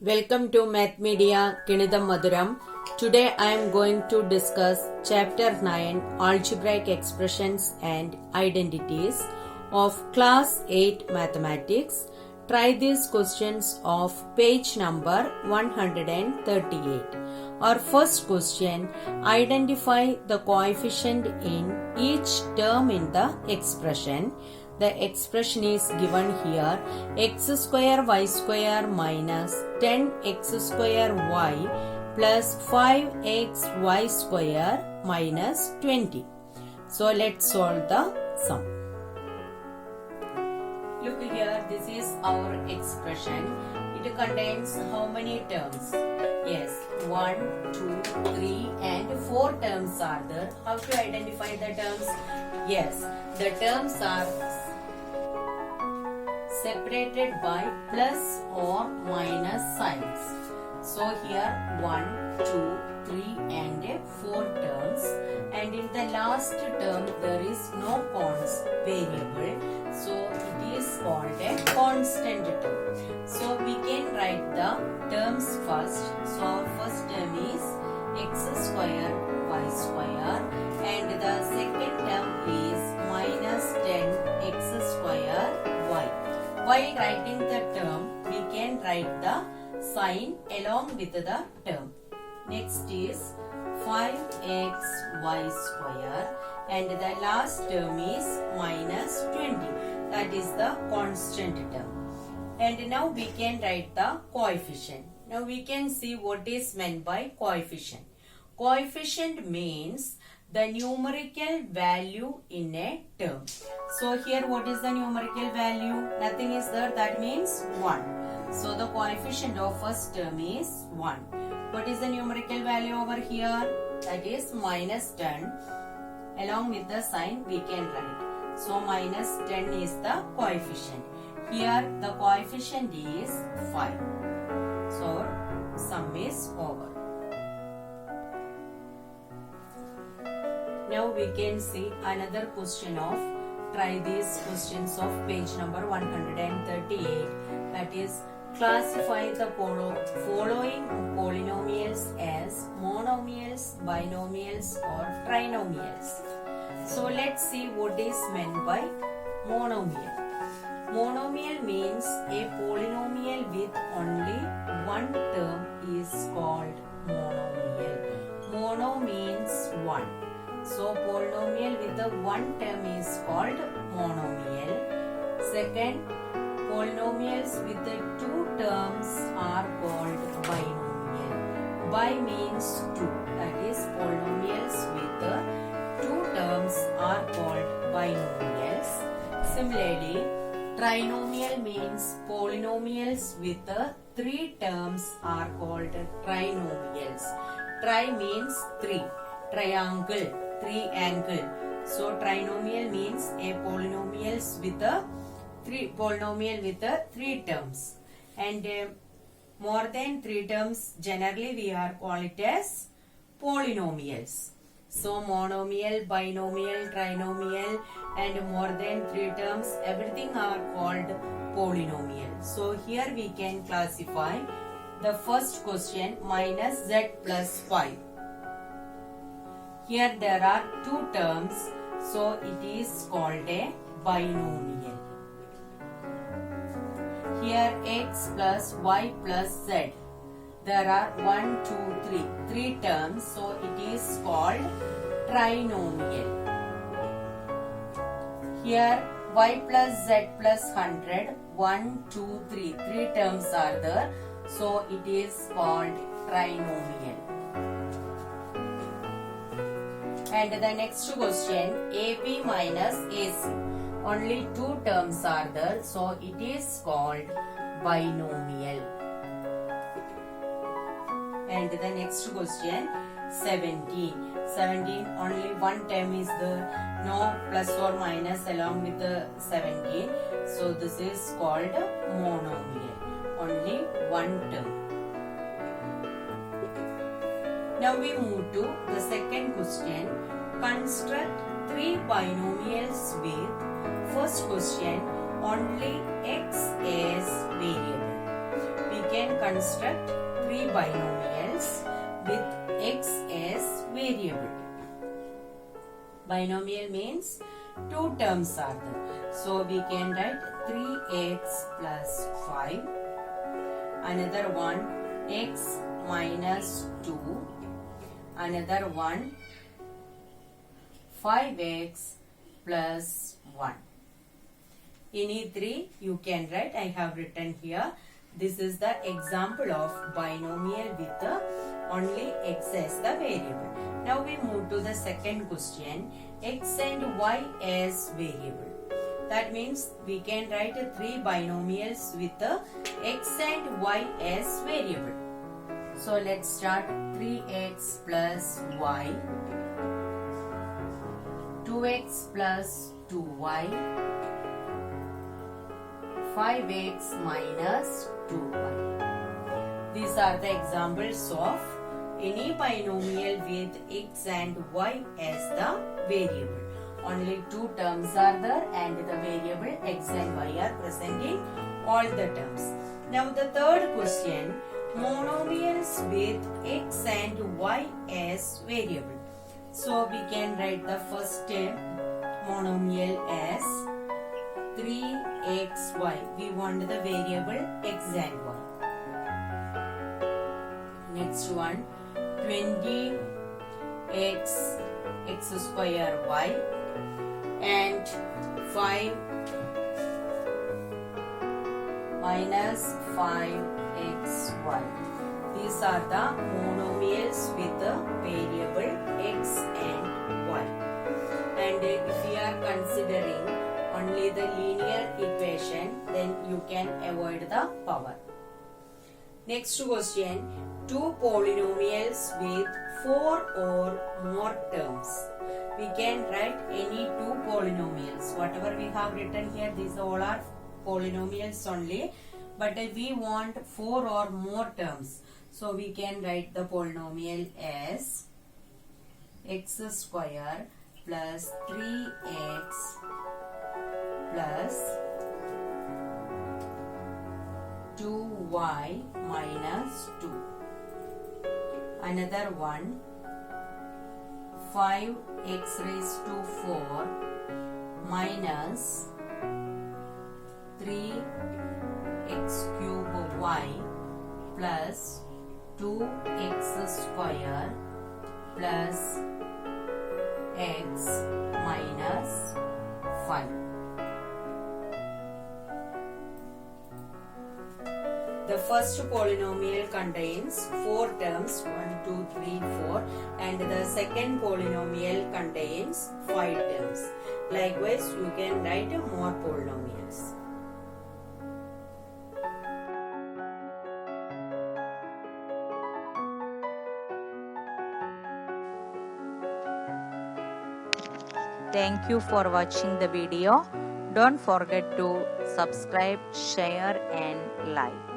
Welcome to Math Media Kinidam Maduram. Today I am going to discuss Chapter 9 Algebraic Expressions and Identities of Class 8 Mathematics. Try these questions of page number 138. Our first question, identify the coefficient in each term in the expression. The expression is given here, x square y square minus 10x square y plus 5x y square minus 20. So let's solve the sum. Look here, this is our expression. It contains how many terms? Yes, 1, 2, 3 and 4 terms are there. How to identify the terms? Yes, the terms are separated by plus or minus signs. So here 1, 2, 3 and 4 terms, and in the last term there is no const variable, so it is called a constant term. So we can write the terms first. So our first term is x square y square and the second term is minus 10x square y. While writing the term, we can write the sign along with the term. Next is 5xy square and the last term is minus 20. That is the constant term. And now we can write the coefficient. Now we can see what is meant by coefficient. Coefficient means the numerical value in a term. So here what is the numerical value? Nothing is there, that means 1. So the coefficient of first term is 1. What is the numerical value over here? That is minus 10. Along with the sign we can write. So minus 10 is the coefficient. Here the coefficient is 5. So sum is over. Now we can see another question of, try these questions of page number 138. That is, classify the following polynomials as monomials, binomials or trinomials. So let's see what is meant by monomial. Monomial means a polynomial with only one term is called monomial. Mono means one. So polynomial with the one term is called monomial. Second, polynomials with the two terms are called binomial. Bi means two. That is, polynomials with the two terms are called binomials. Similarly, trinomial means polynomials with the three terms are called trinomials. Tri means three. Triangle, triangle. So trinomial means a polynomials with a three terms, and more than three terms generally we are call it as polynomials. So monomial, binomial, trinomial and more than three terms, everything are called polynomial. So here we can classify the first question, minus z plus 5. Here there are two terms, so it is called a binomial. Here x plus y plus z. There are 1, 2, 3. 3 terms, so it is called trinomial. Here y plus z plus 100. 1, 2, 3. 3 terms are there, so it is called trinomial. And the next question, AB minus AC. Only two terms are there, so it is called binomial. And the next question, 17. 17, only one term is there, no plus or minus along with the 17. So this is called monomial. Only one term. Now we move to the second question. Construct three binomials with, first question, only x is variable. We can construct three binomials with x as variable. Binomial means two terms are there. So we can write 3x plus 5. Another one x minus 2. Another one 5x plus 1. Any three you can write. I have written here. This is the example of binomial with only x as the variable. Now we move to the second question. X and y as variable. That means we can write three binomials with x and y as variable. So let's start 3x plus y, 2x plus 2y, 5x minus 2y. These are the examples of any binomial with x and y as the variable. Only two terms are there and the variable x and y are present in all the terms. Now the third question, monomials with x and y as variable. So we can write the first monomial as 3xy. We want the variable x and y. Next one, 20x x square y and 5 minus 5xy. These are the monomials with the variable x and y. And if we are considering only the linear equation, then you can avoid the power. Next question, two polynomials with 4 or more terms. We can write any two polynomials. Whatever we have written here, these all are polynomials only. But we want 4 or more terms. So we can write the polynomial as x square plus 3x plus 2y minus 2. Another one, 5x raised to 4 minus 3x cube y plus 2x square plus x minus 5. The first polynomial contains 4 terms, 1, 2, 3, 4, and the second polynomial contains 5 terms. Likewise, you can write more polynomials. Thank you for watching the video. Don't forget to subscribe, share and like.